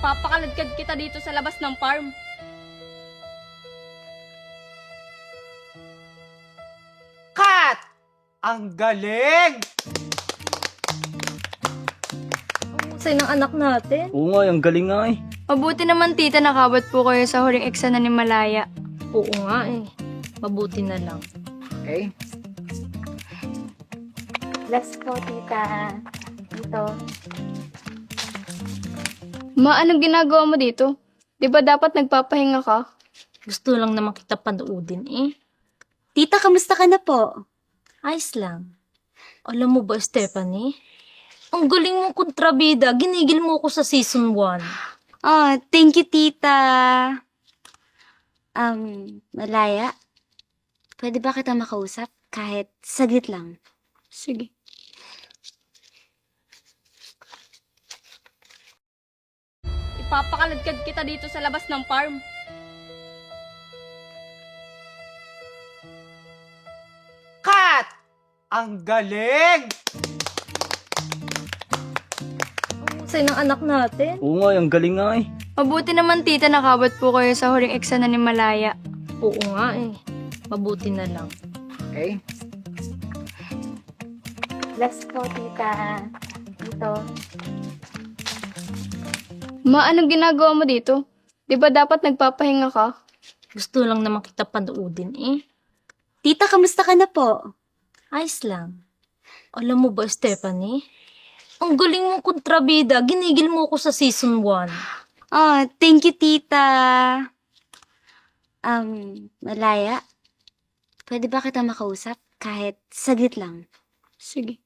Ipapakaladkad kita dito sa labas ng farm. Cut! Ang galing! Ang husay ng anak natin. Oo nga, ang galing nga eh. Mabuti naman tita nakabot po kayo sa huling eksena ni Malaya. Oo nga eh. Mabuti na lang. Okay. Bless po, tita. Ito. Ma, anong ginagawa mo dito? Di ba dapat nagpapahinga ka? Gusto lang naman kita panoodin eh. Tita, kamusta ka na po? Ayos lang. Alam mo ba, Stephanie? Ang galing mong kontrabida. Ginigil mo ako sa season 1. Oh, thank you, tita. Malaya, pwede ba kita makausap? Kahit saglit lang. Sige. Ipapakaladkad kita dito sa labas ng farm. Cut! Ang galing! Ang husay ng anak natin. Oo nga, ang galing nga eh. Mabuti naman tita nakabot po kayo sa huling eksena ni Malaya. Oo nga eh. Mabuti na lang. Okay. Bless po, tita. Ito. Ma, anong ginagawa mo dito? Di ba dapat nagpapahinga ka? Gusto lang naman kita panoodin eh. Tita, kamusta ka na po? Ayos lang. Alam mo ba, Stephanie? Ang galing mong kontrabida. Ginigil mo ako sa season 1. Oh, thank you, tita. Malaya, pwede ba kita makausap? Kahit saglit lang. Sige.